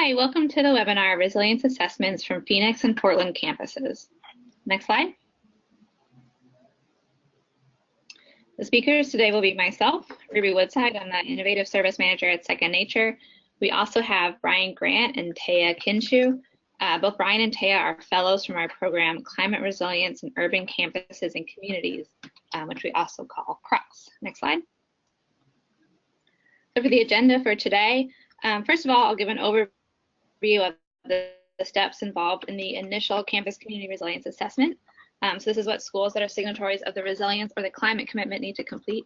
Hi, welcome to the webinar, Resilience Assessments from Phoenix and Portland campuses. Next slide. The speakers today will be myself, Ruby Woodside. I'm the Innovative Service Manager at Second Nature. We also have Brian Grant and Thea Kindschuh. Both Brian and Thea are fellows from our program, Climate Resilience in Urban Campuses and Communities, which we also call CRUX. Next slide. So for the agenda for today, first of all, I'll give an overview of the steps involved in the initial campus community resilience assessment. So this is what schools that are signatories of the resilience or the climate commitment need to complete.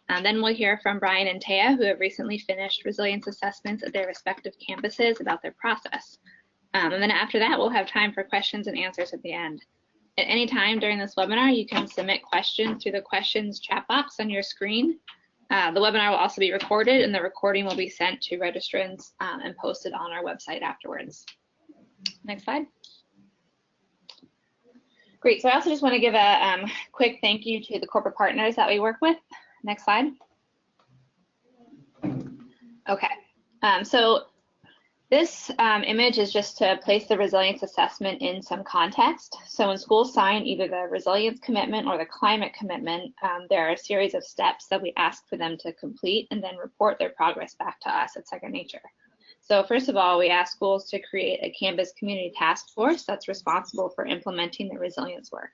Then we'll hear from Brian and Thea, who have recently finished resilience assessments at their respective campuses, about their process. And then after that, we'll have time for questions and answers at the end. At any time during this webinar, you can submit questions through the questions chat box on your screen. The webinar will also be recorded, and the recording will be sent to registrants and posted on our website afterwards. Next slide. Great, so I also just want to give a quick thank you to the corporate partners that we work with. Next slide. Okay, so this image is just to place the resilience assessment in some context. So when schools sign either the resilience commitment or the climate commitment, there are a series of steps that we ask for them to complete and then report their progress back to us at Second Nature. So first of all, we ask schools to create a campus community task force that's responsible for implementing the resilience work.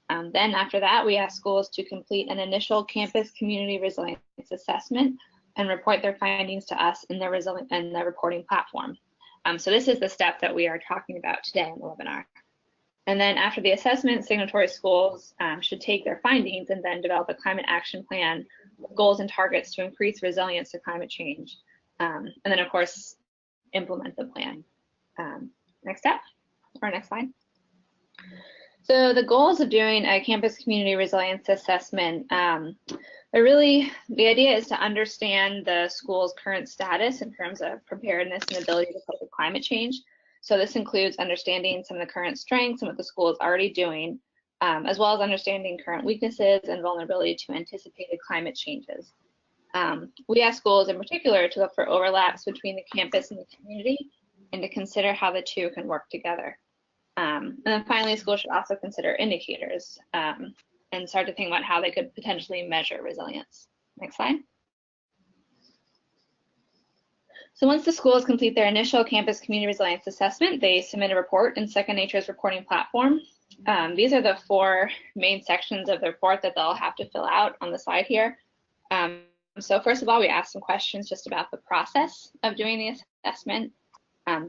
Then after that, we ask schools to complete an initial campus community resilience assessment and report their findings to us in their reporting platform. So this is the step that we are talking about today in the webinar. And then after the assessment, signatory schools should take their findings and then develop a climate action plan with goals and targets to increase resilience to climate change. And then of course, implement the plan. Next step, or next slide. So the goals of doing a campus community resilience assessment, the idea is to understand the school's current status in terms of preparedness and ability to cope with climate change. So this includes understanding some of the current strengths and what the school is already doing, as well as understanding current weaknesses and vulnerability to anticipated climate changes. We ask schools in particular to look for overlaps between the campus and the community and to consider how the two can work together. And then finally, schools should also consider indicators and start to think about how they could potentially measure resilience. Next slide. So once the schools complete their initial campus community resilience assessment, they submit a report in Second Nature's reporting platform. These are the four main sections of the report that they'll have to fill out on the slide here. So first of all, we ask some questions just about the process of doing the assessment.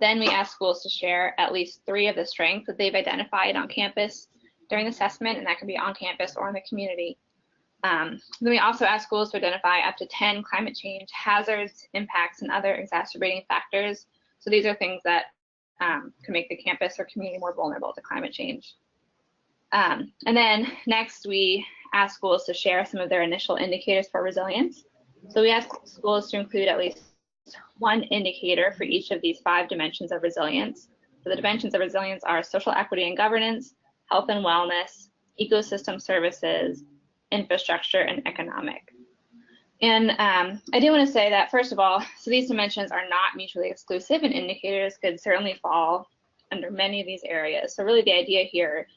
Then we ask schools to share at least 3 of the strengths that they've identified on campus during the assessment, and that can be on campus or in the community. Then we also ask schools to identify up to 10 climate change hazards, impacts, and other exacerbating factors. So these are things that can make the campus or community more vulnerable to climate change. And then next, we ask schools to share some of their initial indicators for resilience. So we ask schools to include at least 1 indicator for each of these 5 dimensions of resilience. So the dimensions of resilience are social equity and governance, health and wellness, ecosystem services, infrastructure, and economic. And I do want to say that, first of all, so these dimensions are not mutually exclusive, and indicators could certainly fall under many of these areas. So really the idea here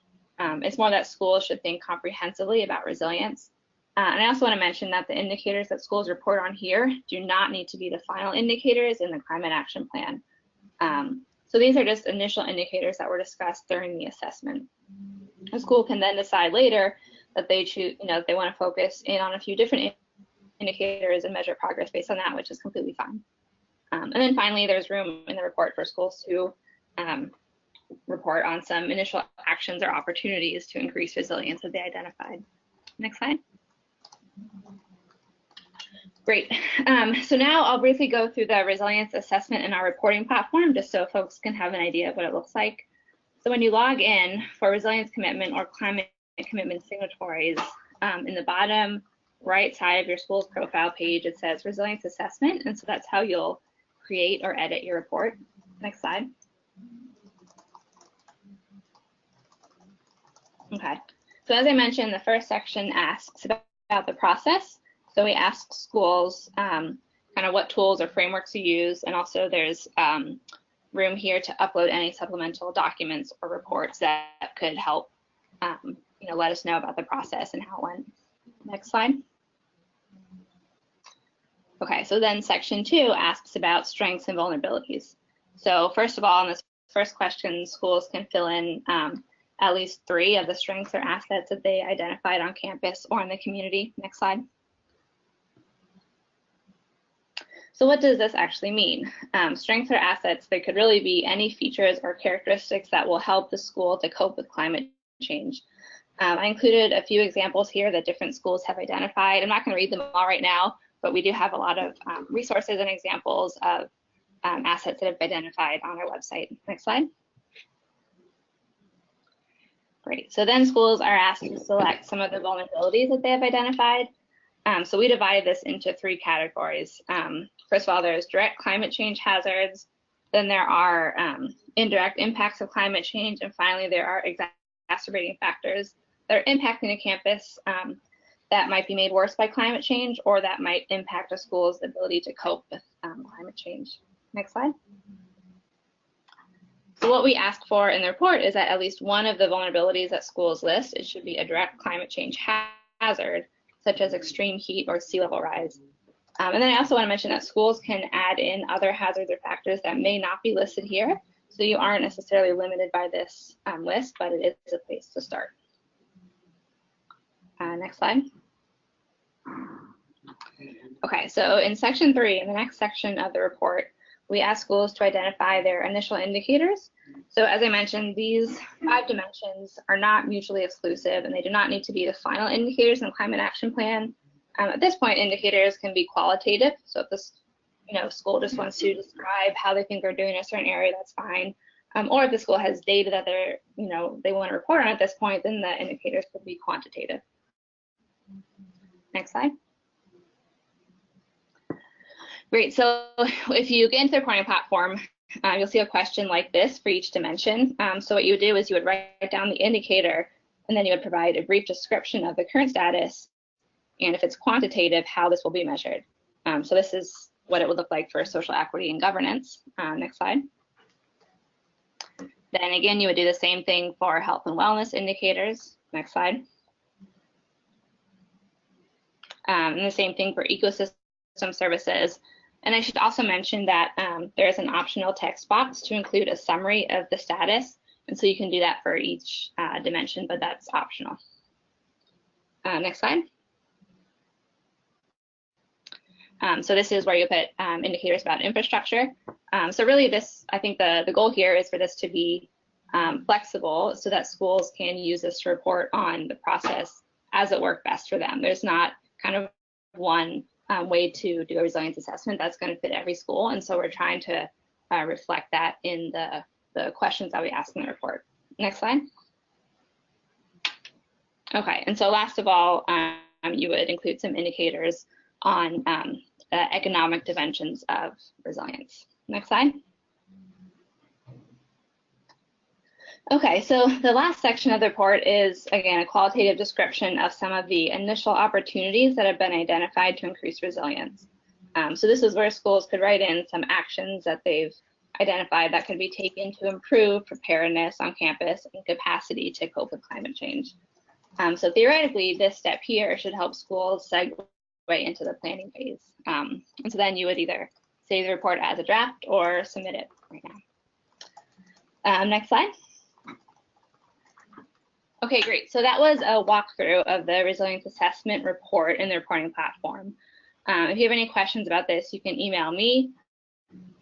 is more that schools should think comprehensively about resilience. And I also want to mention that the indicators that schools report on here do not need to be the final indicators in the climate action plan. So these are just initial indicators that were discussed during the assessment. A school can then decide later that they choose, they want to focus in on a few different indicators and measure progress based on that, which is completely fine. And then finally, there's room in the report for schools to report on some initial actions or opportunities to increase resilience that they identified. Next slide. Great. So now I'll briefly go through the resilience assessment in our reporting platform, just so folks can have an idea of what it looks like. So when you log in for resilience commitment or climate commitment signatories, in the bottom right side of your school's profile page, it says resilience assessment. And so that's how you'll create or edit your report. Next slide. Okay. So as I mentioned, the first section asks about the process. So we ask schools kind of what tools or frameworks you use, and also there's room here to upload any supplemental documents or reports that could help let us know about the process and how it went. Next slide. Okay, so then section 2 asks about strengths and vulnerabilities. So first of all, in this first question, schools can fill in at least 3 of the strengths or assets that they identified on campus or in the community. Next slide. So what does this actually mean? Strengths or assets, they could really be any features or characteristics that will help the school to cope with climate change. I included a few examples here that different schools have identified. I'm not going to read them all right now, but we do have a lot of resources and examples of assets that have been identified on our website. Next slide. Great. So then schools are asked to select some of the vulnerabilities that they have identified. So we divided this into 3 categories. First of all, there's direct climate change hazards. Then there are indirect impacts of climate change. And finally, there are exacerbating factors that are impacting a campus that might be made worse by climate change or that might impact a school's ability to cope with climate change. Next slide. So what we ask for in the report is that at least one of the vulnerabilities that schools list, it should be a direct climate change hazard, such as extreme heat or sea level rise. And then I also want to mention that schools can add in other hazards or factors that may not be listed here. So you aren't necessarily limited by this list, but it is a place to start. Next slide. Okay, so in section 3, in the next section of the report, we ask schools to identify their initial indicators. So as I mentioned, these 5 dimensions are not mutually exclusive and they do not need to be the final indicators in the climate action plan. At this point, indicators can be qualitative. So if this school just wants to describe how they think they're doing in a certain area, that's fine. Or if the school has data that they want to report on at this point, then the indicators could be quantitative. Next slide. Great, so if you get into the reporting platform, you'll see a question like this for each dimension. So what you would do is you would write down the indicator, and then you would provide a brief description of the current status, and if it's quantitative, how this will be measured. So this is what it would look like for social equity and governance. Next slide. Then again, you would do the same thing for health and wellness indicators. Next slide. And the same thing for ecosystem services. And I should also mention that there's an optional text box to include a summary of the status. And so you can do that for each dimension, but that's optional. Next slide. So this is where you put indicators about infrastructure. So really I think the goal here is for this to be flexible so that schools can use this to report on the process as it worked best for them. There's not kind of one way to do a resilience assessment that's going to fit every school. And so we're trying to reflect that in the questions that we ask in the report. Next slide. Okay, and so last of all, you would include some indicators on economic dimensions of resilience. Next slide. Okay, so the last section of the report is, again, a qualitative description of some of the initial opportunities that have been identified to increase resilience. So this is where schools could write in some actions that they've identified that could be taken to improve preparedness on campus and capacity to cope with climate change. So theoretically, this step here should help schools segue into the planning phase. And so then you would either save the report as a draft or submit it right now. Next slide. Okay, great. So that was a walkthrough of the resilience assessment report in the reporting platform. If you have any questions about this, you can email me.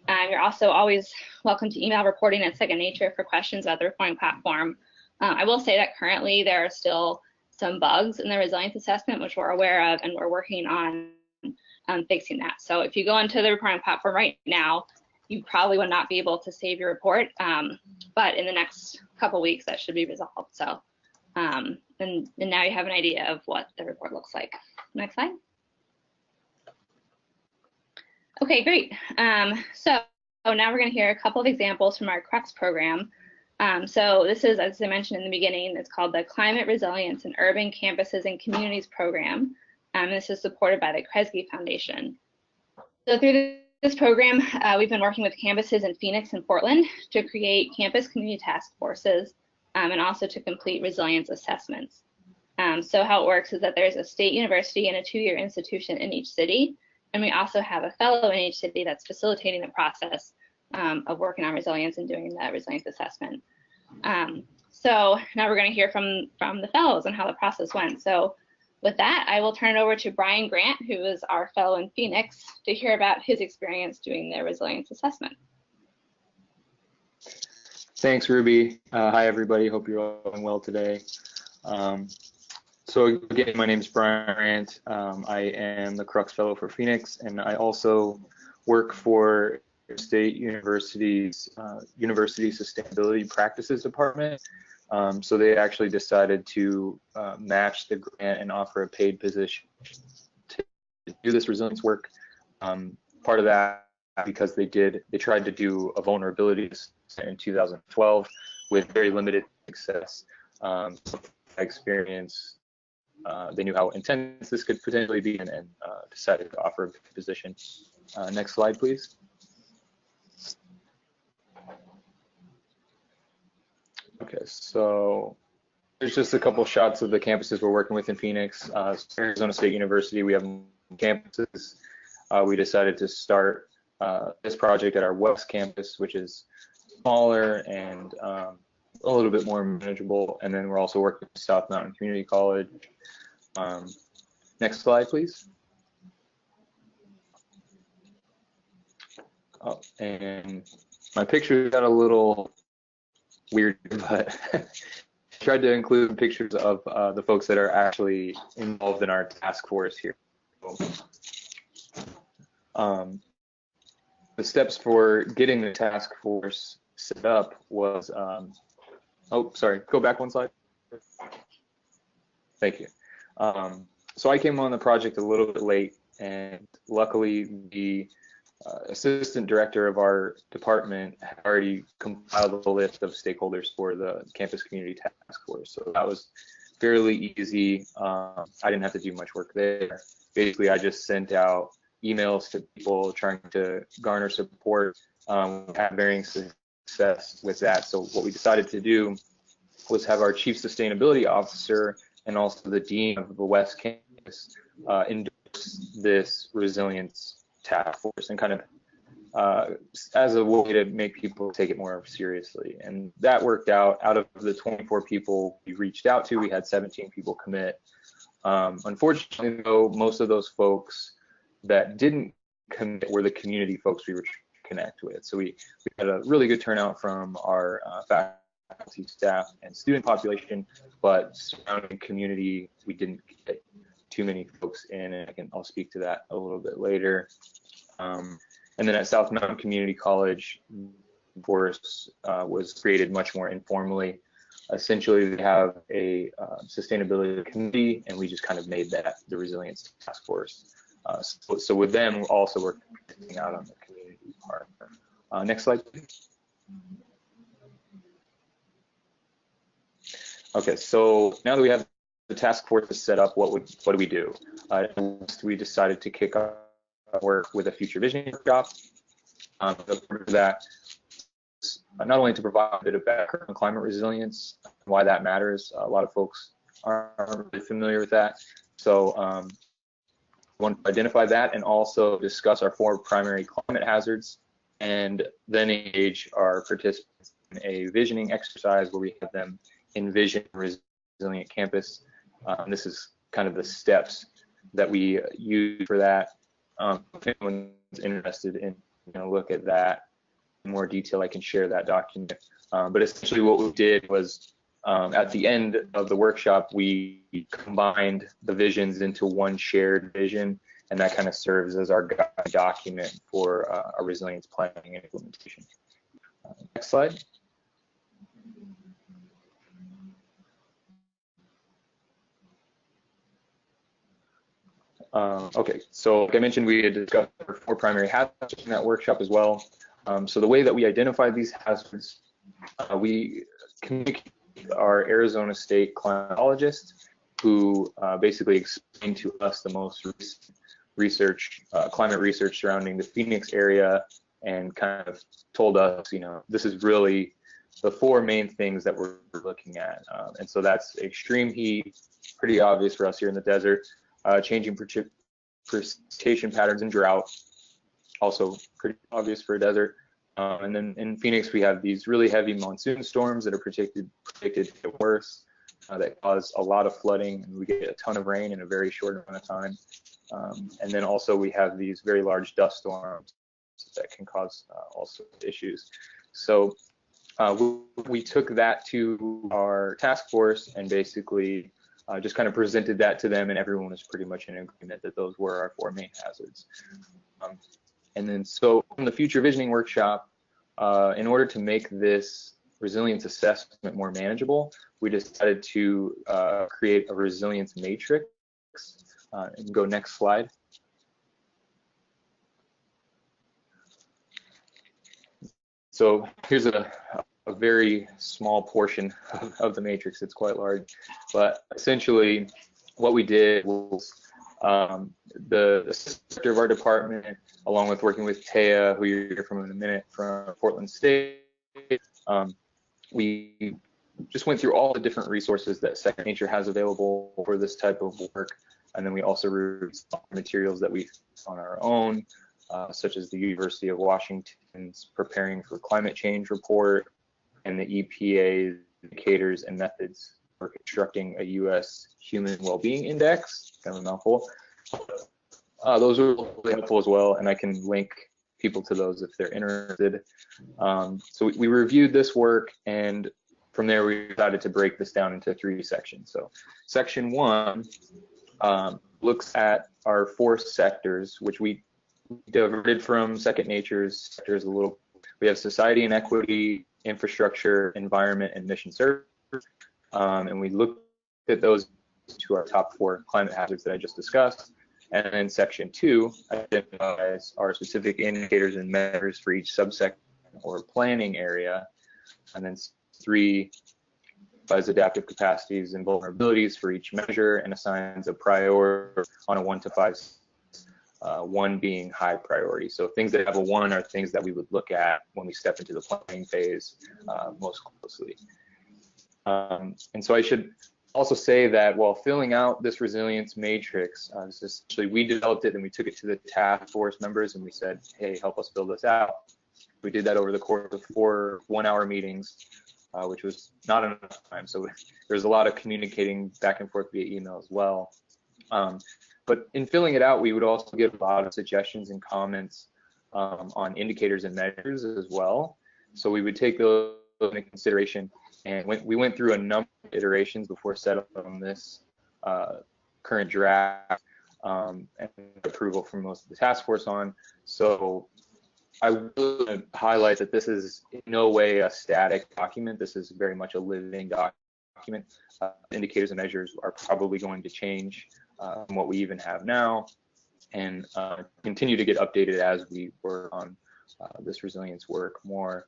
You're also always welcome to email reporting@secondnature for questions about the reporting platform. I will say that currently there are still some bugs in the resilience assessment, which we're aware of, and we're working on fixing that. So if you go into the reporting platform right now, you probably will not be able to save your report, but in the next couple weeks that should be resolved. So, and now you have an idea of what the report looks like. Next slide. Okay, great. So now we're going to hear a couple of examples from our CRUX program. So this is, as I mentioned in the beginning, it's called the Climate Resilience in Urban Campuses and Communities program. This is supported by the Kindschuh Foundation. So through this program, we've been working with campuses in Phoenix and Portland to create campus community task forces and also to complete resilience assessments. So how it works is that there's a state university and a 2-year institution in each city, and we also have a fellow in each city that's facilitating the process of working on resilience and doing that resilience assessment. So now we're going to hear from the fellows and how the process went. So with that, I will turn it over to Brian Grant, who is our fellow in Phoenix, to hear about his experience doing their resilience assessment. Thanks, Ruby. Hi, everybody. Hope you're all doing well today. So again, my name is Brian Grant. I am the CRUX Fellow for Phoenix, and I also work for State University's University Sustainability Practices Department. So they actually decided to match the grant and offer a paid position to do this resilience work. Part of that because they tried to do a vulnerabilities in 2012 with very limited success. Experience, they knew how intense this could potentially be and decided to offer a position. Next slide, please. Okay, so there's just a couple shots of the campuses we're working with in Phoenix. Arizona State University, we have campuses. We decided to start this project at our West campus, which is smaller and a little bit more manageable. And then we're also working with South Mountain Community College. Next slide, please. Oh, and my picture got a little weird, but tried to include pictures of the folks that are actually involved in our task force here. The steps for getting the task force set up was, oh, sorry, go back one slide. Thank you. So I came on the project a little bit late, and luckily the assistant director of our department had already compiled a list of stakeholders for the campus community task force. So that was fairly easy. I didn't have to do much work there. Basically, I just sent out emails to people trying to garner support. Had varying success with that. So what we decided to do was have our chief sustainability officer and also the dean of the West campus endorse this resilience task force and kind of as a way to make people take it more seriously. And that worked out. Out of the 24 people we reached out to, we had 17 people commit. Unfortunately, though, most of those folks that didn't commit were the community folks we were trying to connect with. So we had a really good turnout from our faculty, staff, and student population, but surrounding community, we didn't get too many folks in, and I'll speak to that a little bit later. And then at South Mountain Community College, force was created much more informally. Essentially, we have a sustainability committee, and we just kind of made that the resilience task force. So with them, we're also working out on the community part. Next slide, please. Okay, so now that we have the task force set up, what do we do? We decided to kick off work with a future visioning workshop. That not only to provide a bit of background on climate resilience, why that matters. A lot of folks aren't really familiar with that. So we want to identify that and also discuss our 4 primary climate hazards, and then engage our participants in a visioning exercise where we have them envision a resilient campus. This is kind of the steps that we use for that. If anyone's interested in look at that in more detail, I can share that document. But essentially what we did was at the end of the workshop, we combined the visions into one shared vision, and that kind of serves as our guide document for our resilience planning and implementation. Next slide. Okay, so like I mentioned, we had discussed 4 primary hazards in that workshop as well. So the way that we identified these hazards, we communicated with our Arizona State climatologist, who basically explained to us the most recent research, climate research surrounding the Phoenix area, and kind of told us, you know, this is really the four main things that we're looking at. And so that's extreme heat, pretty obvious for us here in the desert, changing precipitation patterns and drought, also pretty obvious for a desert. And then in Phoenix, we have these really heavy monsoon storms that are predicted to get worse, that cause a lot of flooding, and we get a ton of rain in a very short amount of time. And then also we have these very large dust storms that can cause all sorts of issues. So we took that to our task force and basically just kind of presented that to them, and everyone was pretty much in agreement that those were our four main hazards. And then so in the future visioning workshop, in order to make this resilience assessment more manageable, we decided to create a resilience matrix. And go next slide. So here's a very small portion of the matrix. It's quite large, but essentially what we did was the assistant of our department, along with working with Thea, who you'll hear from in a minute, from Portland State, we just went through all the different resources that Second Nature has available for this type of work. And then we also reviewed some materials that we found on our own, such as the University of Washington's Preparing for Climate Change report and the EPA's Indicators and Methods for Constructing a U.S. Human Wellbeing Index, kind of a mouthful. Those were really helpful as well, and I can link people to those if they're interested. So we reviewed this work, and from there we decided to break this down into 3 sections. So section 1 looks at our 4 sectors, which we diverted from Second Nature's sectors a little. We have society and equity, infrastructure, environment, and mission service. And we looked at those to our top 4 climate hazards that I just discussed. And then section 2 identifies our specific indicators and measures for each subsection or planning area. And then 3 provides adaptive capacities and vulnerabilities for each measure and assigns a priority on a 1 to 5, 1 being high priority. So things that have a 1 are things that we would look at when we step into the planning phase most closely. And so I should also say that while filling out this resilience matrix, essentially we developed it and we took it to the task force members and we said, hey, help us build this out. We did that over the course of 4 one-hour meetings, which was not enough time. So there's a lot of communicating back and forth via email as well. But in filling it out, we would also get a lot of suggestions and comments on indicators and measures as well. So we would take those into consideration, and we went through a number of iterations before settling on this current draft and approval from most of the task force on. So I will highlight that this is in no way a static document. This is very much a living document. Indicators and measures are probably going to change from what we even have now, and continue to get updated as we work on this resilience work more,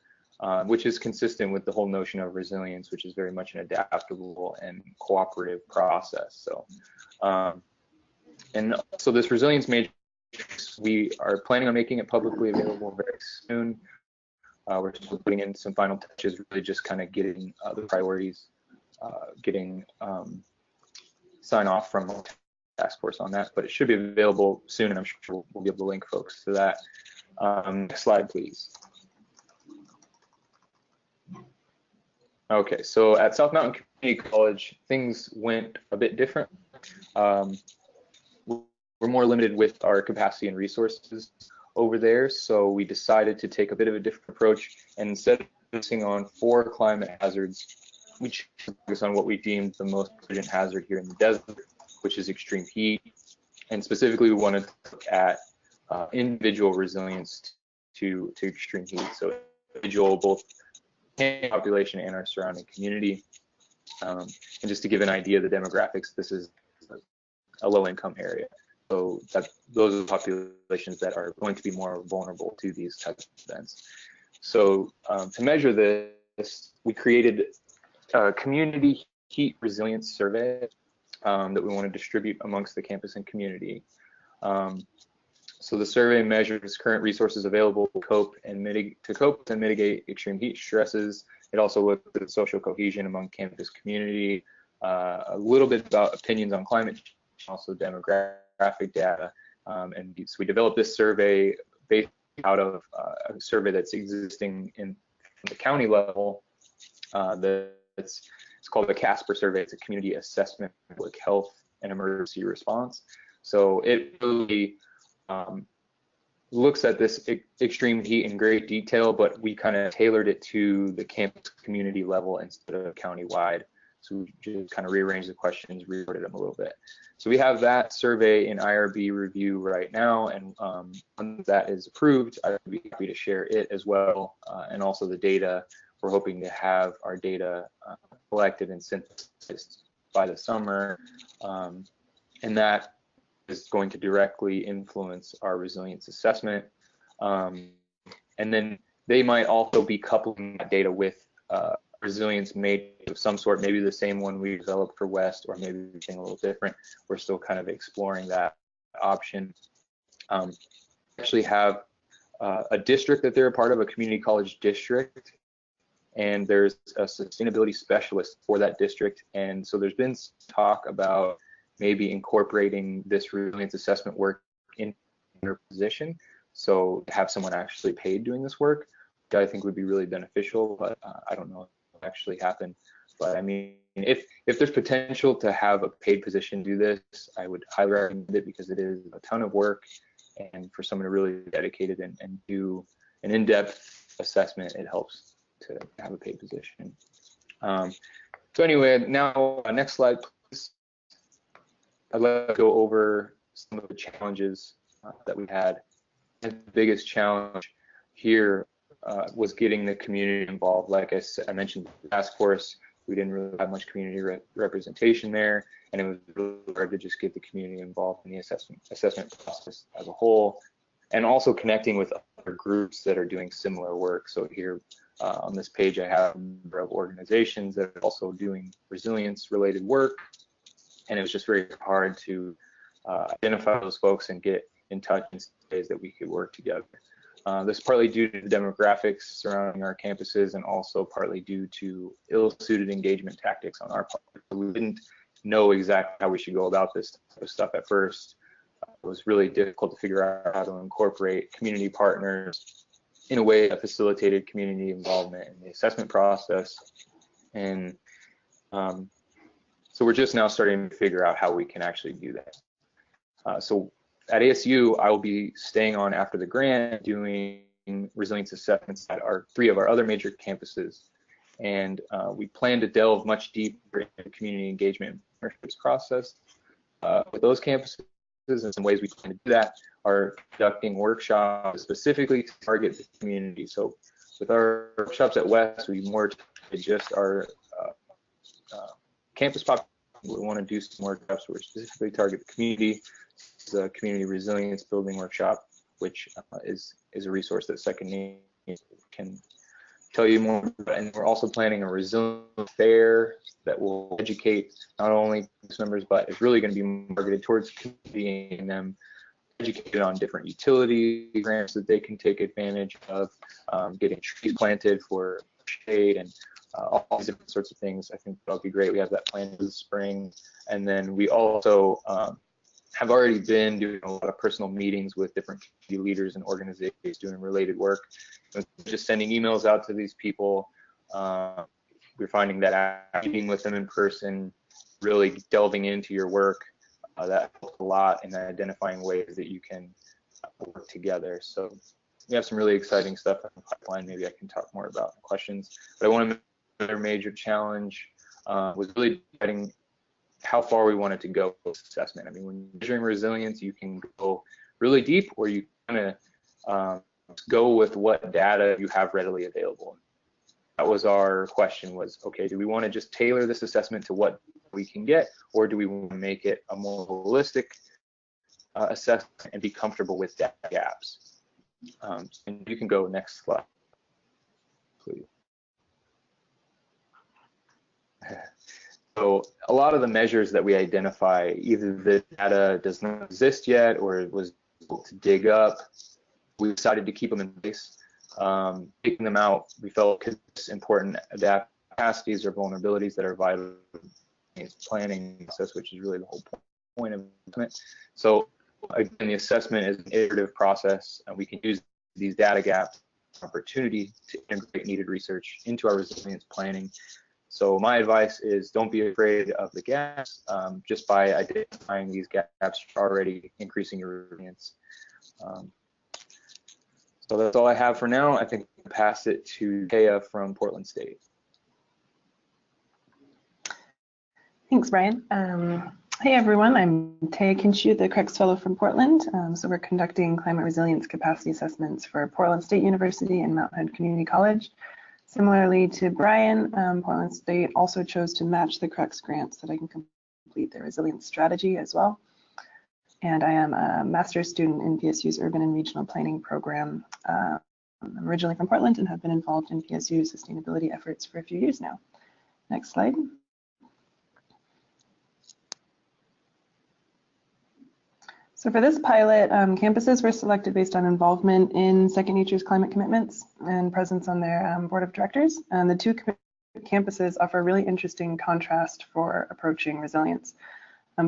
which is consistent with the whole notion of resilience, which is very much an adaptable and cooperative process. So, and so this resilience matrix, we are planning on making it publicly available very soon. We're still putting in some final touches, really just kind of getting the priorities, getting sign off from the task force on that, but it should be available soon, and I'm sure we'll be able to link folks to that. Next slide, please. Okay, so at South Mountain Community College, things went a bit different. We're more limited with our capacity and resources over there, so we decided to take a bit of a different approach, and instead of focusing on 4 climate hazards, we focus on what we deemed the most urgent hazard here in the desert, which is extreme heat. And specifically, we wanted to look at individual resilience to extreme heat. So individual, both population and our surrounding community. And just to give an idea of the demographics, this is a low-income area. So those are the populations that are going to be more vulnerable to these types of events. So to measure this, we created a community heat resilience survey that we want to distribute amongst the campus and community. So the survey measures current resources available to cope and mitigate extreme heat stresses. It also looks at social cohesion among campus community, a little bit about opinions on climate change, also demographic data. And so we developed this survey based out of a survey that's existing in the county level. It's called the CASPER survey. It's a community assessment of public health and emergency response. So it really looks at this extreme heat in great detail, but we kind of tailored it to the campus community level instead of county-wide. So we just kind of rearranged the questions, reworded them a little bit. So we have that survey in IRB review right now, and once that is approved, I would be happy to share it as well, and also the data. We're hoping to have our data collected and synthesized by the summer, and that is going to directly influence our resilience assessment. And then they might also be coupling that data with resilience matrix of some sort, maybe the same one we developed for West, or maybe something a little different. We're still kind of exploring that option. Actually have a district that they're a part of, a community college district, and there's a sustainability specialist for that district. And so there's been talk about maybe incorporating this resilience assessment work in their position. So to have someone actually paid doing this work, which I think would be really beneficial, but I don't know if it will actually happen. But I mean, if there's potential to have a paid position do this, I would highly recommend it, because it is a ton of work, and for someone to really be dedicated and do an in-depth assessment, it helps to have a paid position. So anyway, now next slide, please. I'd like to go over some of the challenges that we had. And the biggest challenge here was getting the community involved. Like I mentioned, the task force, we didn't really have much community representation there, and it was really hard to just get the community involved in the assessment process as a whole, and also connecting with other groups that are doing similar work. So here on this page, I have a number of organizations that are also doing resilience-related work, and it was just very hard to identify those folks and get in touch in ways that we could work together. This is partly due to the demographics surrounding our campuses, and also partly due to ill-suited engagement tactics on our part. We didn't know exactly how we should go about this type of stuff at first. It was really difficult to figure out how to incorporate community partners in a way that facilitated community involvement in the assessment process. And so we're just now starting to figure out how we can actually do that. So at ASU, I will be staying on after the grant, doing resilience assessments at three of our other major campuses. And we plan to delve much deeper into the community engagement and partnerships process with those campuses. And some ways we plan to do that are conducting workshops specifically to target the community. So with our workshops at West, we more target just our campus population. We want to do some workshops where we specifically target the community. The community resilience building workshop, which is a resource that Second Nation can tell you more about. And we're also planning a resilience fair that will educate not only members, but it's really going to be targeted towards community and them educated on different utility grants that they can take advantage of, getting trees planted for shade, and all these different sorts of things. I think that'll be great. We have that planned this spring. And then we also have already been doing a lot of personal meetings with different community leaders and organizations doing related work. Just sending emails out to these people. We're finding that meeting with them in person, really delving into your work, that helps a lot in identifying ways that you can work together. So we have some really exciting stuff in the pipeline. Maybe I can talk more about the questions. But I want to another major challenge was really deciding how far we wanted to go with assessment. I mean, when you're measuring resilience, you can go really deep, or you kind of go with what data you have readily available. That was our question, was, okay, do we want to just tailor this assessment to what we can get, or do we want to make it a more holistic assessment and be comfortable with data gaps? And you can go next slide, please. So a lot of the measures that we identify, either the data does not exist yet, or it was to dig up. We decided to keep them in place. Taking them out, we felt it's important adapt capacities or vulnerabilities that are vital in planning process, which is really the whole point of it. So again, the assessment is an iterative process, and we can use these data gaps opportunity to integrate needed research into our resilience planning. So my advice is don't be afraid of the gaps. Just by identifying these gaps, you're already increasing your resilience. So that's all I have for now. I think I'll pass it to Thea from Portland State. Thanks, Brian. Hey everyone, I'm Thea Kindschuh, the CRUX Fellow from Portland. So we're conducting climate resilience capacity assessments for Portland State University and Mount Hood Community College. Similarly to Brian, Portland State also chose to match the CRUX grants so that I can complete their resilience strategy as well. And I am a master's student in PSU's Urban and Regional Planning program. I'm originally from Portland and have been involved in PSU's sustainability efforts for a few years now. Next slide. So for this pilot, campuses were selected based on involvement in Second Nature's climate commitments and presence on their board of directors. And the two campuses offer a really interesting contrast for approaching resilience.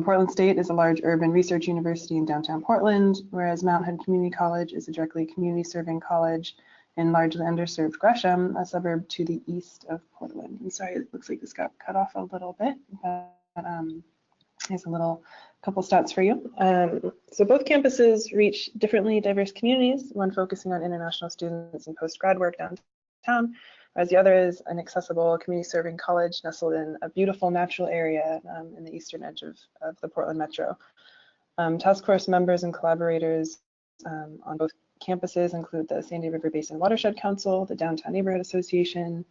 Portland State is a large urban research university in downtown Portland, whereas Mount Hood Community College is a directly community-serving college in largely underserved Gresham, a suburb to the east of Portland. I'm sorry, it looks like this got cut off a little bit, but here's a couple stats for you. So both campuses reach differently diverse communities, one focusing on international students and post-grad work downtown, whereas the other is an accessible community-serving college nestled in a beautiful natural area in the eastern edge of the Portland metro. Task force members and collaborators on both campuses include the Sandy River Basin Watershed Council, the Downtown Neighborhood Association,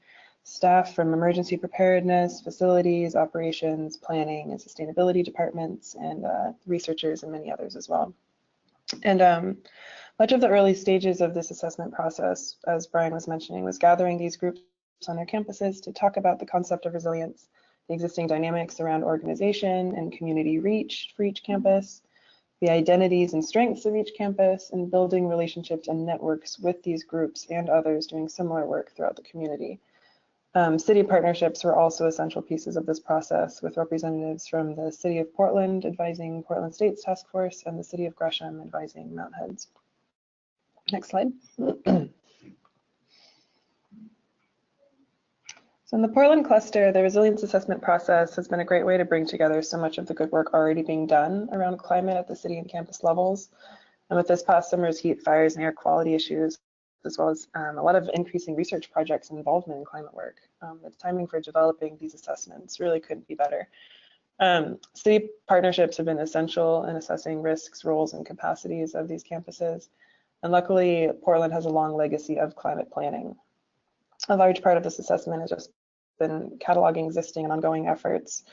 staff from emergency preparedness, facilities, operations, planning, and sustainability departments, and researchers and many others as well. And much of the early stages of this assessment process, as Brian was mentioning, was gathering these groups on their campuses to talk about the concept of resilience, the existing dynamics around organization and community reach for each campus, the identities and strengths of each campus, and building relationships and networks with these groups and others doing similar work throughout the community. City partnerships were also essential pieces of this process, with representatives from the City of Portland advising Portland State's task force and the City of Gresham advising Mount Hood's. Next slide. So in the Portland cluster, the resilience assessment process has been a great way to bring together so much of the good work already being done around climate at the city and campus levels. And with this past summer's heat, fires, and air quality issues, as well as a lot of increasing research projects and involvement in climate work, the timing for developing these assessments really couldn't be better. City partnerships have been essential in assessing risks, roles, and capacities of these campuses. And luckily, Portland has a long legacy of climate planning. A large part of this assessment has just been cataloging existing and ongoing efforts,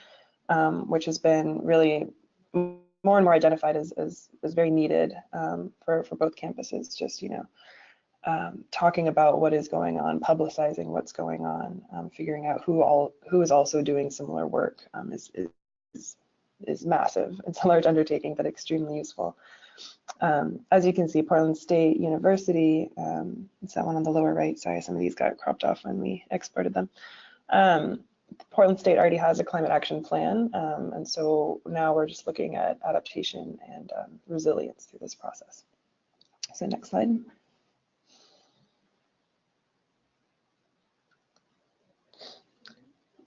which has been really more and more identified as very needed for both campuses. Just, talking about what is going on, publicizing what's going on, figuring out who is also doing similar work is massive. It's a large undertaking, but extremely useful. As you can see, Portland State University, it's that one on the lower right. Sorry, some of these got cropped off when we exported them. Portland State already has a climate action plan, and so now we're just looking at adaptation and resilience through this process. So next slide.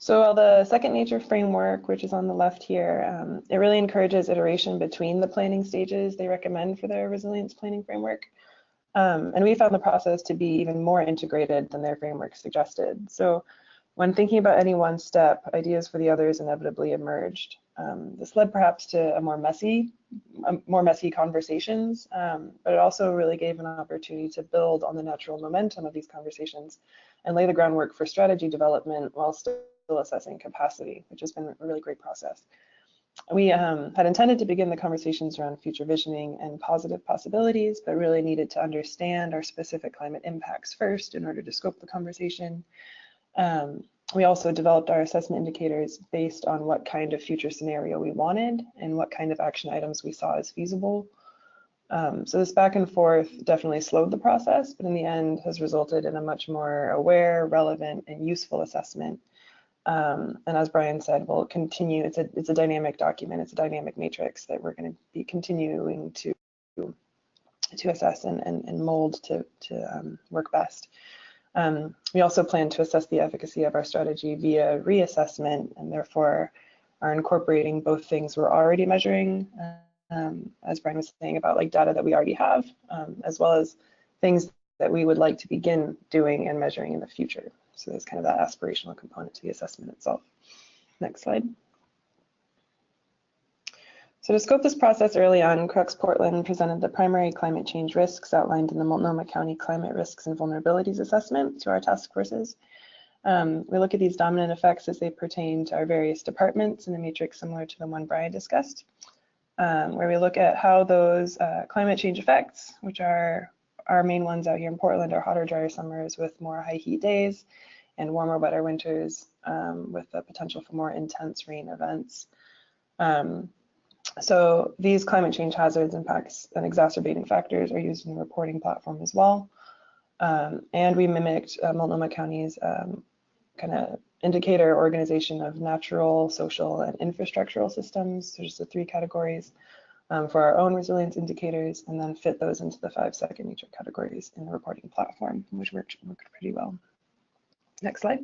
So while the Second Nature framework, which is on the left here, it really encourages iteration between the planning stages they recommend for their resilience planning framework. And we found the process to be even more integrated than their framework suggested. So when thinking about any one step, ideas for the others inevitably emerged. This led perhaps to more messy conversations, but it also really gave an opportunity to build on the natural momentum of these conversations and lay the groundwork for strategy development while still assessing capacity, which has been a really great process. We had intended to begin the conversations around future visioning and positive possibilities, but really needed to understand our specific climate impacts first in order to scope the conversation. We also developed our assessment indicators based on what kind of future scenario we wanted and what kind of action items we saw as feasible. So this back and forth definitely slowed the process, but in the end has resulted in a much more aware, relevant, and useful assessment. And as Brian said, we'll continue. It's a dynamic document. It's a dynamic matrix that we're going to be continuing to assess and mold to work best. We also plan to assess the efficacy of our strategy via reassessment, and therefore are incorporating both things we're already measuring, as Brian was saying about like data that we already have, as well as things that we would like to begin doing and measuring in the future. So there's kind of that aspirational component to the assessment itself. Next slide. So to scope this process early on, CRUX Portland presented the primary climate change risks outlined in the Multnomah County Climate Risks and Vulnerabilities Assessment to our task forces. We look at these dominant effects as they pertain to our various departments in a matrix similar to the one Brian discussed, where we look at how those climate change effects, which are our main ones out here in Portland, are hotter, drier summers with more high heat days and warmer, wetter winters with the potential for more intense rain events. So these climate change hazards, impacts, and exacerbating factors are used in the reporting platform as well. And we mimicked Multnomah County's kind of indicator organization of natural, social, and infrastructural systems. So just the 3 categories for our own resilience indicators, and then fit those into the 5 second nature categories in the reporting platform, which worked pretty well. Next slide.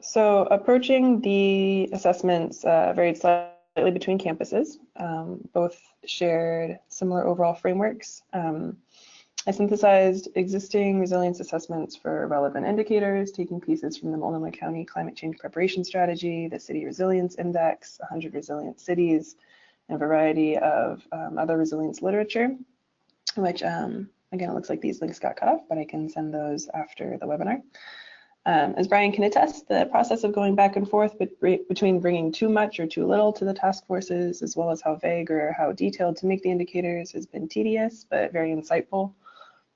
So approaching the assessments varied slightly between campuses. Both shared similar overall frameworks. I synthesized existing resilience assessments for relevant indicators, taking pieces from the Multnomah County Climate Change Preparation Strategy, the City Resilience Index, 100 Resilient Cities, and a variety of other resilience literature, which again, it looks like these links got cut off, but I can send those after the webinar. As Brian can attest, the process of going back and forth between bringing too much or too little to the task forces, as well as how vague or how detailed to make the indicators, has been tedious, but very insightful.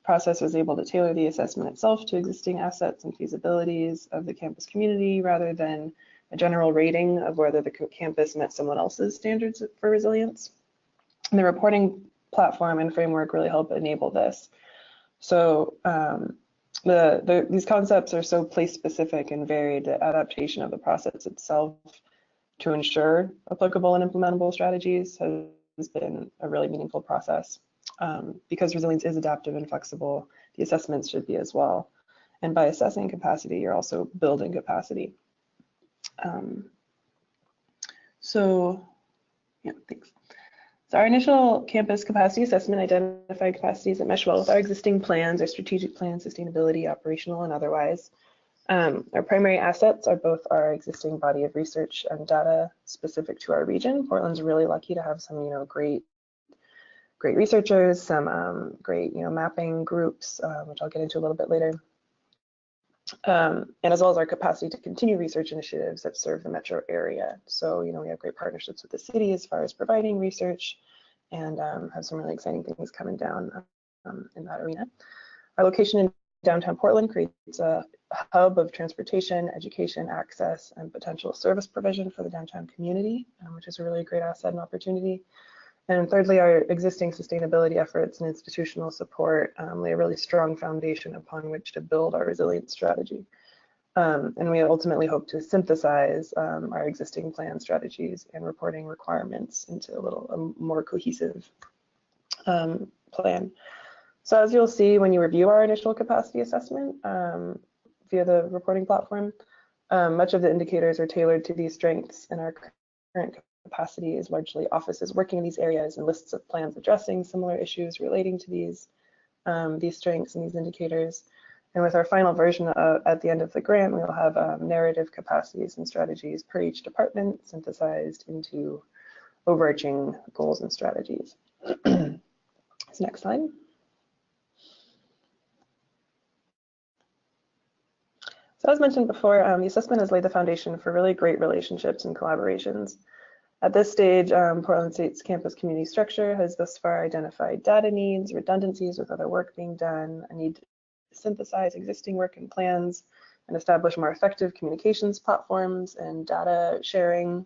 The process was able to tailor the assessment itself to existing assets and feasibilities of the campus community, rather than a general rating of whether the campus met someone else's standards for resilience. And the reporting platform and framework really help enable this. So these concepts are so place specific and varied that adaptation of the process itself to ensure applicable and implementable strategies has been a really meaningful process. Because resilience is adaptive and flexible, the assessments should be as well. And by assessing capacity, you're also building capacity. Yeah, thanks. So our initial campus capacity assessment identified capacities that mesh well with our existing plans, our strategic plans, sustainability, operational, and otherwise. Our primary assets are both our existing body of research and data specific to our region. Portland's really lucky to have some, great researchers, some great, mapping groups, which I'll get into a little bit later. And as well as our capacity to continue research initiatives that serve the metro area. So, we have great partnerships with the city as far as providing research, and have some really exciting things coming down in that arena. Our location in downtown Portland creates a hub of transportation, education, access, and potential service provision for the downtown community, which is a really great asset and opportunity. And thirdly, our existing sustainability efforts and institutional support lay a really strong foundation upon which to build our resilience strategy. And we ultimately hope to synthesize our existing plan strategies and reporting requirements into a more cohesive plan. So as you'll see when you review our initial capacity assessment via the reporting platform, much of the indicators are tailored to these strengths, and our current capacity is largely offices working in these areas and lists of plans addressing similar issues relating to these strengths and these indicators. And with our final version at the end of the grant, we'll have narrative capacities and strategies per each department synthesized into overarching goals and strategies. So next slide. So as mentioned before, the assessment has laid the foundation for really great relationships and collaborations. At this stage, Portland State's campus community structure has thus far identified data needs, redundancies with other work being done, a need to synthesize existing work and plans, and establish more effective communications platforms and data sharing.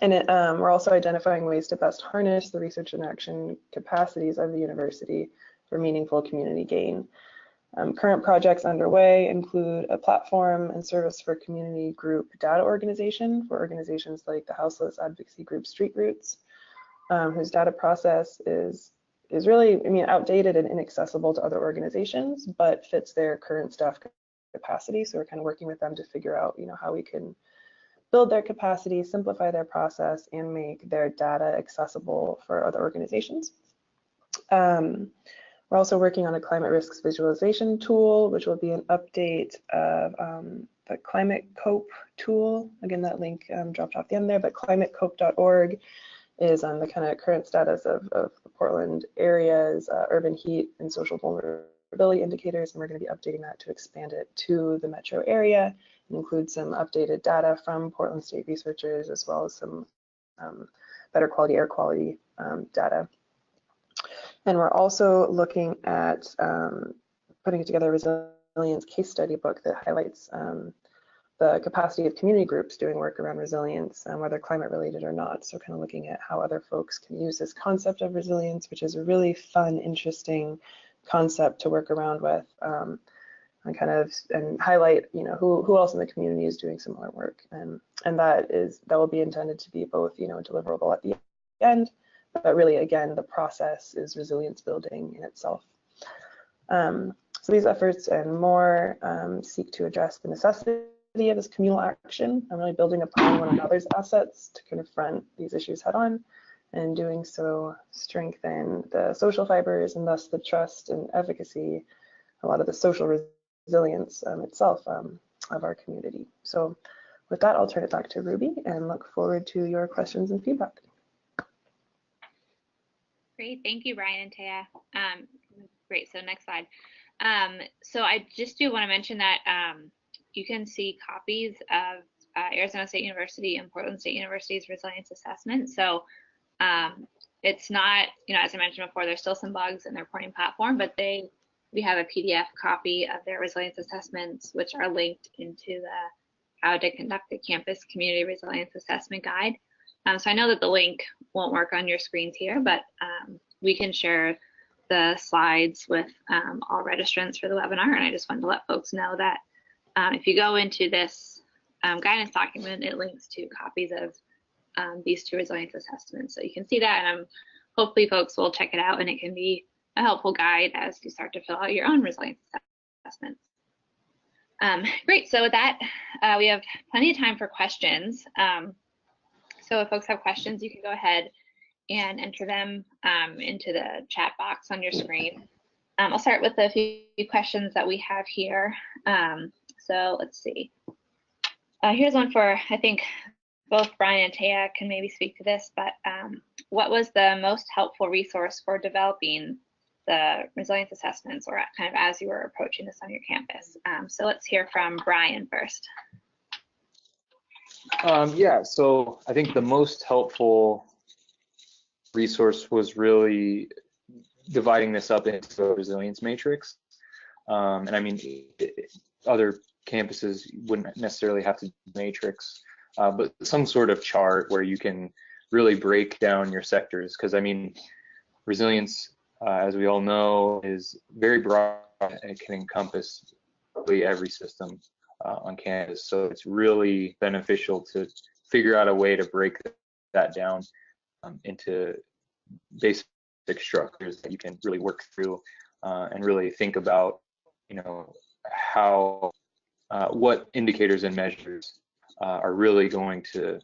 And we're also identifying ways to best harness the research and action capacities of the university for meaningful community gain. Current projects underway include a platform and service for community group data organization for organizations like the houseless advocacy group Street Roots, whose data process is really, I mean, outdated and inaccessible to other organizations, but fits their current staff capacity. So we're kind of working with them to figure out, how we can build their capacity, simplify their process, and make their data accessible for other organizations. We're also working on a climate risks visualization tool, which will be an update of the Climate Cope tool. Again, that link dropped off the end there, but climatecope.org is on the kind of current status of the Portland area's urban heat and social vulnerability indicators, and we're going to be updating that to expand it to the metro area and include some updated data from Portland State researchers, as well as some better quality air quality data. And we're also looking at putting together a resilience case study book that highlights the capacity of community groups doing work around resilience, whether climate related or not. So kind of looking at how other folks can use this concept of resilience, which is a really fun, interesting concept to work around with, and highlight, who else in the community is doing similar work. And that will be intended to be both, deliverable at the end, but really, again, the process is resilience building in itself. So these efforts and more seek to address the necessity of this communal action and really building upon one another's assets to confront these issues head on, and doing so strengthen the social fibers and thus the trust and efficacy, a lot of the social resilience itself of our community. So with that, I'll turn it back to Ruby and look forward to your questions and feedback. Great, thank you, Brian and Thea. Great, so next slide. So I just do want to mention that you can see copies of Arizona State University and Portland State University's resilience assessment. So it's not, as I mentioned before, there's still some bugs in their reporting platform, but we have a PDF copy of their resilience assessments, which are linked into the How to Conduct a Campus Community Resilience Assessment Guide. So I know that the link won't work on your screens here, but we can share the slides with all registrants for the webinar. And I just wanted to let folks know that if you go into this guidance document, it links to copies of these two resilience assessments. So you can see that, and hopefully folks will check it out, and it can be a helpful guide as you start to fill out your own resilience assessments. Great, so with that, we have plenty of time for questions. So if folks have questions, you can go ahead and enter them into the chat box on your screen. I'll start with a few questions that we have here. So let's see. Here's one for, I think both Brian and Thea can maybe speak to this, but what was the most helpful resource for developing the resilience assessments, or kind of as you were approaching this on your campus? So let's hear from Brian first. Yeah, so I think the most helpful resource was really dividing this up into a resilience matrix. And I mean, other campuses wouldn't necessarily have to do matrix, but some sort of chart where you can really break down your sectors. Because I mean, resilience, as we all know, is very broad and it can encompass really every system on campus. So it's really beneficial to figure out a way to break that down into basic structures that you can really work through and really think about, how what indicators and measures are really going to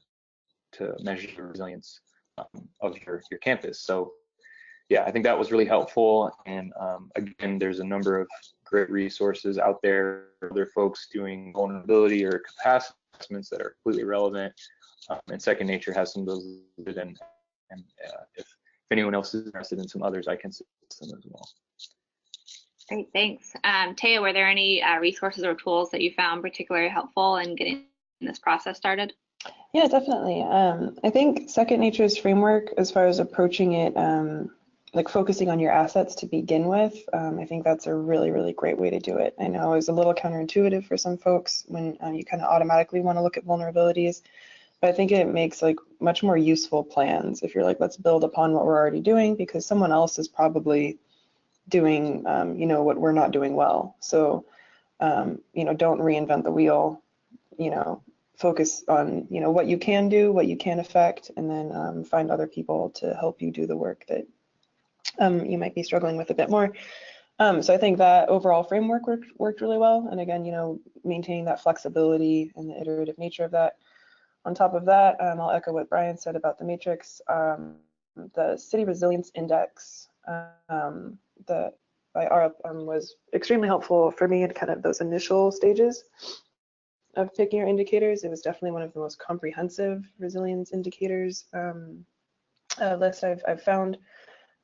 measure the resilience of your campus. So yeah, I think that was really helpful. And again, there's a number of great resources out there. There are folks doing vulnerability or capacity assessments that are completely relevant. And Second Nature has some of those, and if anyone else is interested in some others, I can suggest them as well. Great, thanks. Thea, were there any resources or tools that you found particularly helpful in getting this process started? Yeah, definitely. I think Second Nature's framework, as far as approaching it, like focusing on your assets to begin with, I think that's a really, really great way to do it. I know it was a little counterintuitive for some folks when you kind of automatically want to look at vulnerabilities, I think it makes like much more useful plans if you're like, let's build upon what we're already doing, because someone else is probably doing, you know, what we're not doing well. So, you know, don't reinvent the wheel, you know, focus on, you know, what you can do, what you can affect, and then find other people to help you do the work that you might be struggling with a bit more. So I think that overall framework worked really well. And again, you know, maintaining that flexibility and the iterative nature of that. On top of that, I'll echo what Brian said about the matrix. The City Resilience Index that by ARUP was extremely helpful for me in kind of those initial stages of picking your indicators. It was definitely one of the most comprehensive resilience indicators list I've found.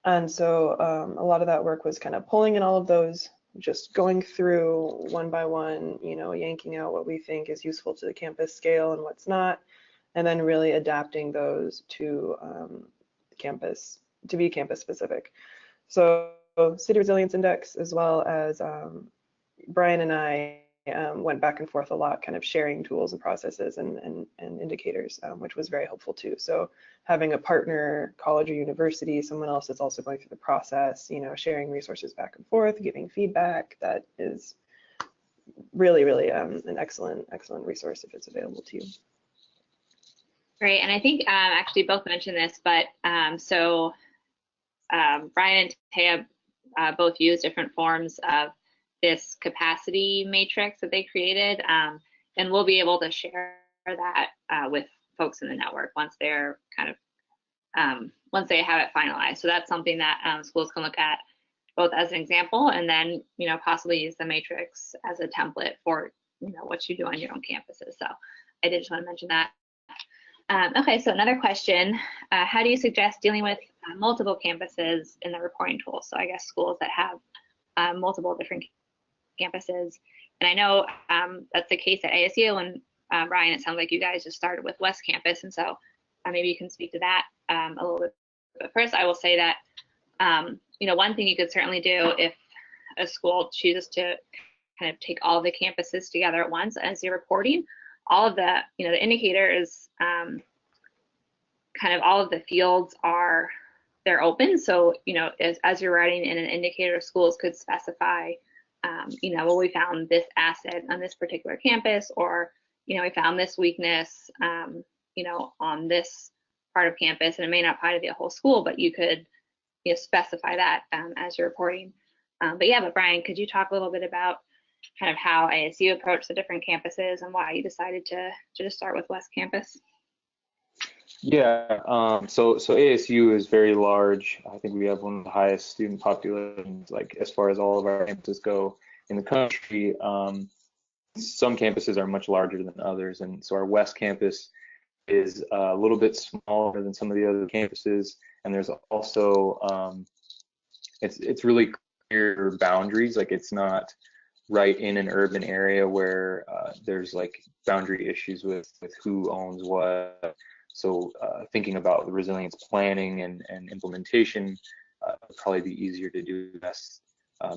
And so a lot of that work was kind of pulling in all of those, just going through one by one, you know, yanking out what we think is useful to the campus scale and what's not, and then really adapting those to campus, to be campus specific. So City Resilience Index, as well as Brian and I went back and forth a lot, kind of sharing tools and processes and indicators, which was very helpful too. So having a partner, college or university, someone else that's also going through the process, you know, sharing resources back and forth, giving feedback, that is really, really an excellent resource if it's available to you. Great, and I think actually both mentioned this, but so Brian and Thea both use different forms of this capacity matrix that they created, and we'll be able to share that with folks in the network once they're kind of once they have it finalized. So that's something that schools can look at both as an example, and then, you know, possibly use the matrix as a template for, you know, what you do on your own campuses. So I did just want to mention that. Okay, so another question, how do you suggest dealing with multiple campuses in the reporting tool? So I guess schools that have multiple different campuses. And I know that's the case at ASU, and Ryan, it sounds like you guys just started with West Campus, and so maybe you can speak to that a little bit. But first, I will say that, you know, one thing you could certainly do if a school chooses to kind of take all of the campuses together at once as you're reporting, all of the, you know, the indicators, kind of all of the fields they're open. So, you know, as you're writing in an indicator, schools could specify, you know, well, we found this asset on this particular campus, or, you know, we found this weakness, you know, on this part of campus, and it may not apply to the whole school, but you could, you know, specify that as you're reporting. But yeah, but Brian, could you talk a little bit about kind of how ASU approached the different campuses and why you decided to just start with West Campus? Yeah, so ASU is very large. I think we have one of the highest student populations, like as far as all of our campuses go in the country. Some campuses are much larger than others, and so our West Campus is a little bit smaller than some of the other campuses, and there's also it's really clear boundaries. Like, it's not right in an urban area where there's like boundary issues with who owns what. So thinking about the resilience planning and implementation would probably be easier to do this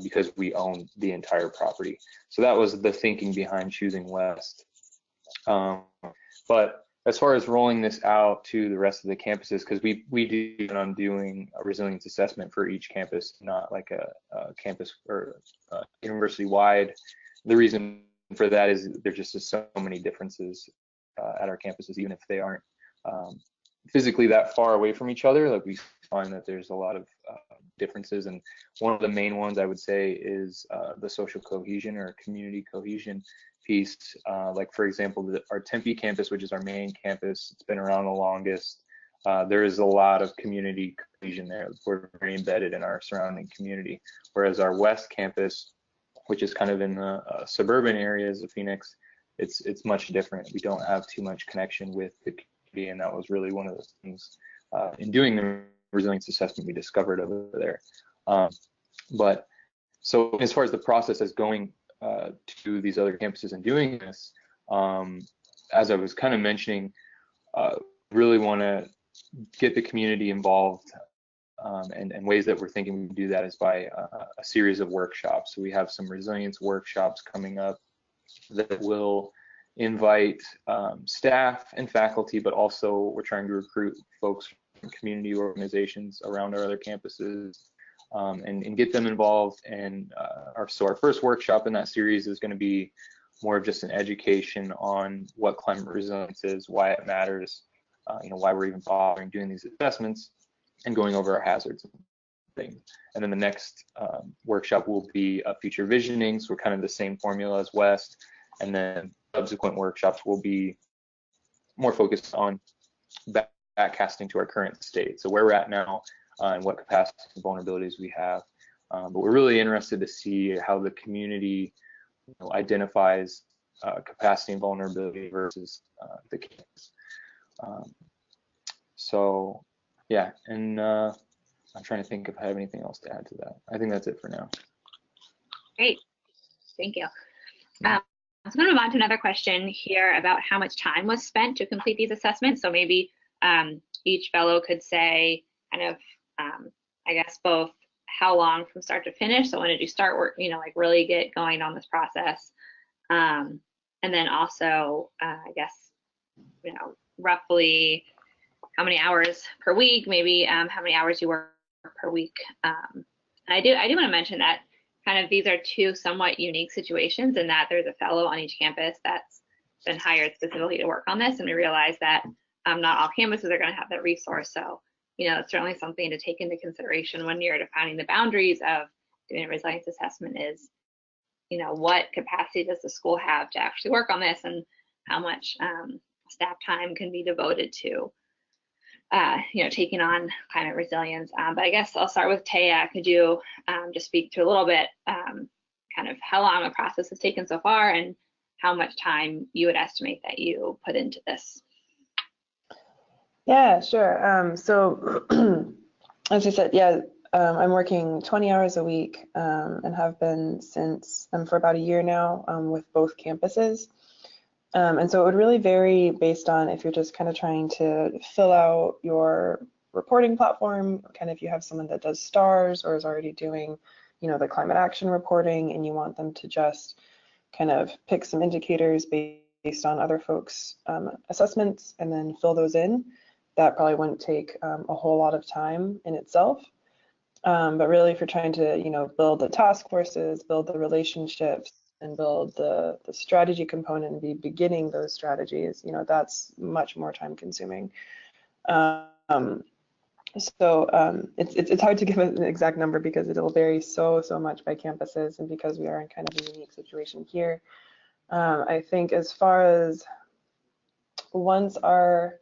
because we own the entire property. So that was the thinking behind choosing West. But as far as rolling this out to the rest of the campuses, because we do plan on doing a resilience assessment for each campus, not like a campus or university-wide. The reason for that is there's just so many differences at our campuses, even if they aren't physically that far away from each other. Like, we find that there's a lot of differences, and one of the main ones I would say is the social cohesion or community cohesion piece. Like, for example, our Tempe campus, which is our main campus, it's been around the longest. There is a lot of community cohesion there. We're very embedded in our surrounding community, whereas our West campus, which is kind of in the suburban areas of Phoenix, it's much different. We don't have too much connection with the community, and that was really one of the things in doing the resilience assessment we discovered over there. But so as far as the process is going to these other campuses and doing this, as I was kind of mentioning, really want to get the community involved, and ways that we're thinking we can do that is by a series of workshops. So we have some resilience workshops coming up that will invite staff and faculty, but also we're trying to recruit folks from community organizations around our other campuses and get them involved. And so our first workshop in that series is going to be more of just an education on what climate resilience is, why it matters, why we're even bothering doing these assessments, and going over our hazards and things. And then the next workshop will be future visioning, so we're kind of the same formula as West. And then subsequent workshops will be more focused on backcasting to our current state, so where we're at now and what capacity and vulnerabilities we have. But we're really interested to see how the community identifies capacity and vulnerability versus the campus. So yeah, and I'm trying to think if I have anything else to add to that. I think that's it for now. Great, thank you. I'm going to move on to another question here about how much time was spent to complete these assessments. So maybe each fellow could say kind of, I guess, both how long from start to finish. So when did you start work, like really get going on this process? And then also, I guess, roughly how many hours per week, maybe how many hours you work per week. And I do want to mention that kind of these are two somewhat unique situations in that there's a fellow on each campus that's been hired specifically to work on this, and we realize that not all campuses are going to have that resource. So, it's certainly something to take into consideration when you're defining the boundaries of doing a resilience assessment is, what capacity does the school have to actually work on this, and how much staff time can be devoted to taking on climate resilience. But I guess I'll start with Thea. Could you just speak to a little bit kind of how long the process has taken so far and how much time you would estimate that you put into this? Yeah, sure. So as I said, yeah, I'm working 20 hours a week and have been since for about a year now with both campuses. And so it would really vary based on if you're just kind of trying to fill out your reporting platform, kind of if you have someone that does stars or is already doing, the climate action reporting, and you want them to just kind of pick some indicators based on other folks' assessments and then fill those in. That probably wouldn't take a whole lot of time in itself. But really, if you're trying to, build the task forces, build the relationships, and build the strategy component and be beginning those strategies, that's much more time consuming. It's hard to give an exact number because it'll vary so much by campuses, and because we are in kind of a unique situation here. I think as far as once our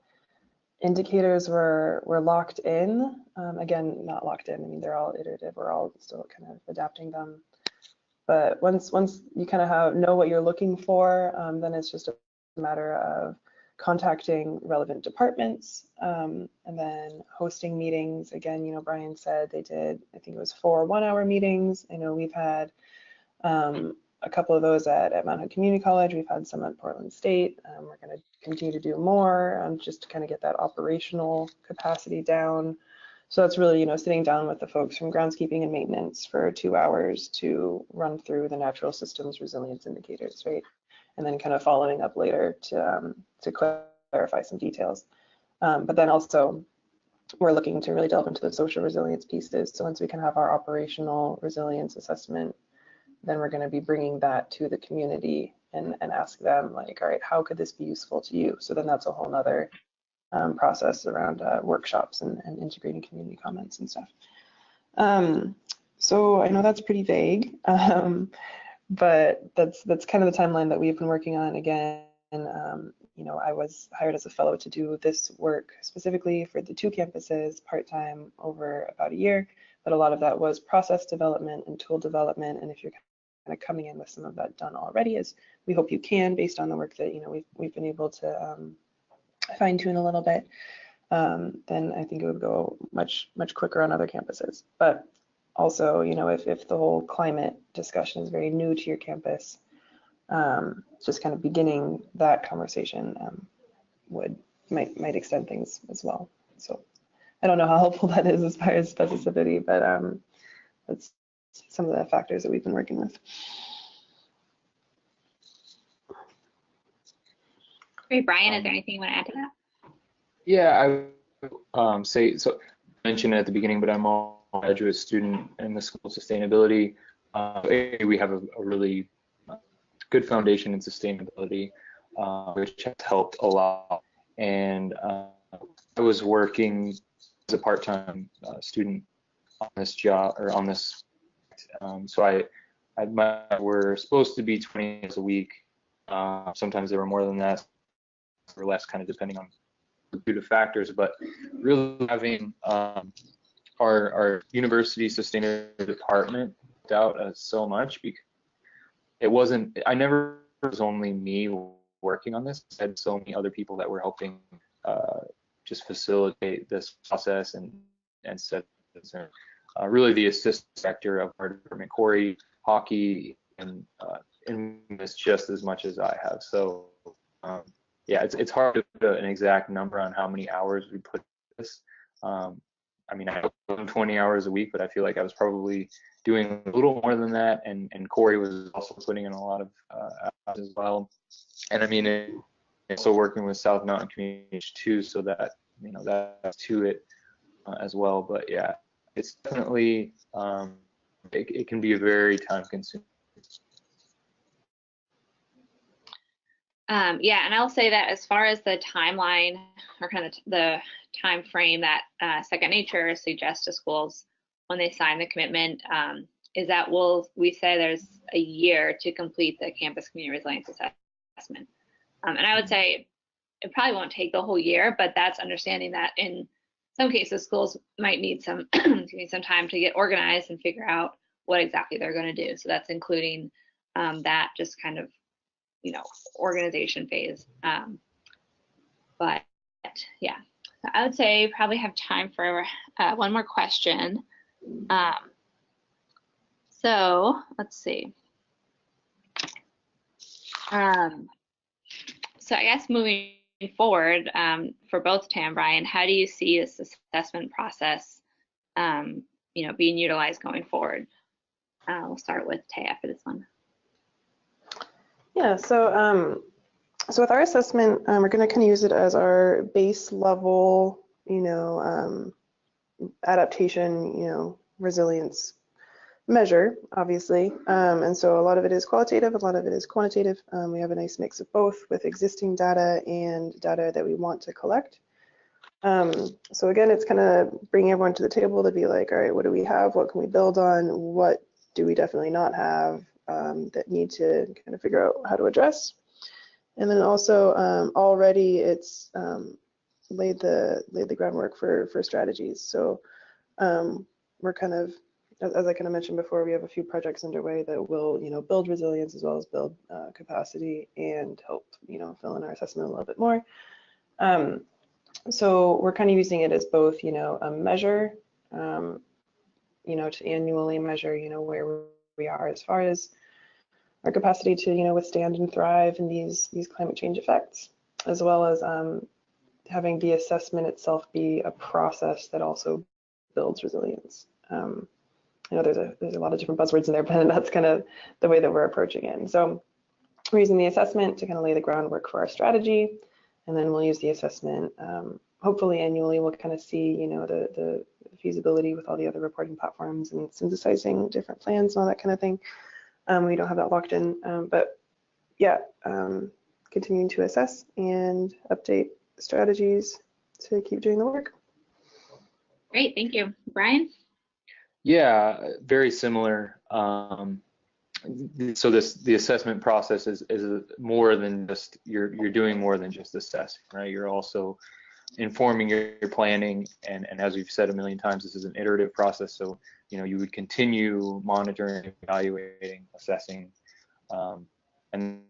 indicators were locked in, again, not locked in, I mean, they're all iterative, we're all still kind of adapting them. But once you kind of know what you're looking for, then it's just a matter of contacting relevant departments and then hosting meetings. Again, Brian said they did, I think it was 4 one-hour meetings. I know we've had a couple of those at Mount Hood Community College. We've had some at Portland State. We're going to continue to do more just to kind of get that operational capacity down. So that's really, sitting down with the folks from groundskeeping and maintenance for 2 hours to run through the natural systems resilience indicators, right? And then kind of following up later to clarify some details. But then also, we're looking to really delve into the social resilience pieces. So once we can have our operational resilience assessment, then we're going to be bringing that to the community and ask them, like, all right, how could this be useful to you? So then that's a whole nother process around workshops and integrating community comments and stuff. So I know that's pretty vague, but that's kind of the timeline that we've been working on. Again, I was hired as a fellow to do this work specifically for the 2 campuses part-time over about a year, but a lot of that was process development and tool development. And if you're kind of coming in with some of that done already, as we hope you can, based on the work that we've been able to fine tune a little bit, then I think it would go much quicker on other campuses. But also, if the whole climate discussion is very new to your campus, just kind of beginning that conversation might extend things as well. So I don't know how helpful that is as far as specificity, but that's some of the factors that we've been working with. Great, Brian, is there anything you want to add to that? Yeah, I say, so I mentioned it at the beginning, but I'm a graduate student in the School of Sustainability. We have a really good foundation in sustainability, which has helped a lot. And I was working as a part-time student on this job, or on this, so we're supposed to be 20 hours a week. Sometimes there were more than that, or less, kind of depending on due to factors, but really having our university sustainability department helped out so much, because I never was only me working on this. I had so many other people that were helping just facilitate this process and set this. Really the assistant director of our department, Corey, hockey, and in this just as much as I have. So yeah, it's hard to put an exact number on how many hours we put in this. I mean, I put 20 hours a week, but I feel like I was probably doing a little more than that, and Corey was also putting in a lot of hours as well. And I mean, also working with South Mountain Community too, so that, you know, that's to it as well. But yeah, it's definitely it can be a very time consuming. Yeah, and I'll say that as far as the timeline, or kind of the time frame that Second Nature suggests to schools when they sign the commitment, is that we say there's a year to complete the campus community resilience assessment. And I would say it probably won't take the whole year, but that's understanding that in some cases schools might need some some time to get organized and figure out what exactly they're going to do. So that's including that just kind of, you know, organization phase. But yeah, so I would say probably have time for one more question. So let's see. So I guess moving forward, for both Thea and Brian, how do you see this assessment process, you know, being utilized going forward? We'll start with Thea for this one. Yeah, so with our assessment, we're going to kind of use it as our base level, you know, adaptation, you know, resilience measure, obviously. And so a lot of it is qualitative, a lot of it is quantitative. We have a nice mix of both, with existing data and data that we want to collect. So again, it's kind of bringing everyone to the table to be like, all right, what do we have? What can we build on? What do we definitely not have that need to kind of figure out how to address? And then also already it's laid the groundwork for strategies. So we're kind of, as I kind of mentioned before, we have a few projects underway that will, you know, build resilience as well as build capacity and help, you know, fill in our assessment a little bit more. So we're kind of using it as both, you know, a measure, you know, to annually measure, you know, where we are as far as our capacity to, you know, withstand and thrive in these climate change effects, as well as having the assessment itself be a process that also builds resilience. I know there's a lot of different buzzwords in there, but that's kind of the way that we're approaching it. And so we're using the assessment to kind of lay the groundwork for our strategy, and then we'll use the assessment. Hopefully annually, we'll kind of see, you know, the feasibility with all the other reporting platforms and synthesizing different plans and all that kind of thing. We don't have that locked in, but yeah, continuing to assess and update strategies to keep doing the work. Great, thank you. Brian? Yeah, very similar. So the assessment process is more than just, you're doing more than just assessing, right? You're also informing your planning, and as we've said a million times, this is an iterative process. So, you know, you would continue monitoring, evaluating, assessing, and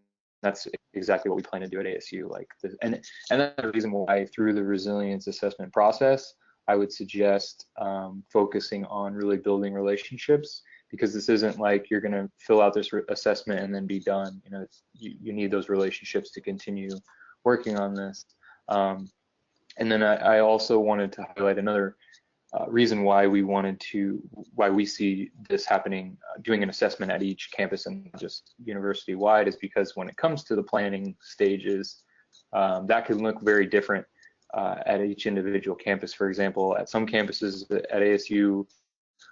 that's exactly what we plan to do at ASU. Like, and that's the reason why through the resilience assessment process, I would suggest focusing on really building relationships, because this isn't like you're going to fill out this assessment and then be done. You know, you need those relationships to continue working on this. And then I also wanted to highlight another reason why we see this happening, doing an assessment at each campus and just university-wide, is because when it comes to the planning stages, That can look very different at each individual campus. For example, at some campuses at ASU,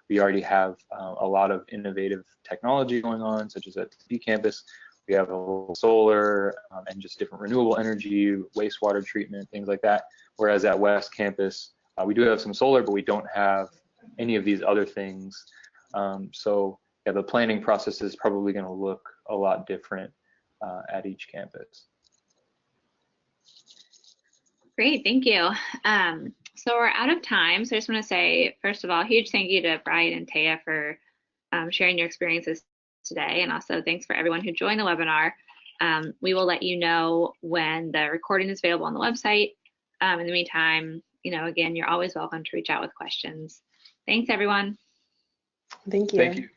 we already have a lot of innovative technology going on, such as at the B campus. We have solar and just different renewable energy, wastewater treatment, things like that. Whereas at West Campus, we do have some solar, but we don't have any of these other things. So yeah, the planning process is probably going to look a lot different at each campus. Great, thank you. So we're out of time. So I just want to say, first of all, huge thank you to Brian and Thea for sharing your experiences today. And also thanks for everyone who joined the webinar. We will let you know when the recording is available on the website. In the meantime, again, you're always welcome to reach out with questions. Thanks, everyone. Thank you. Thank you.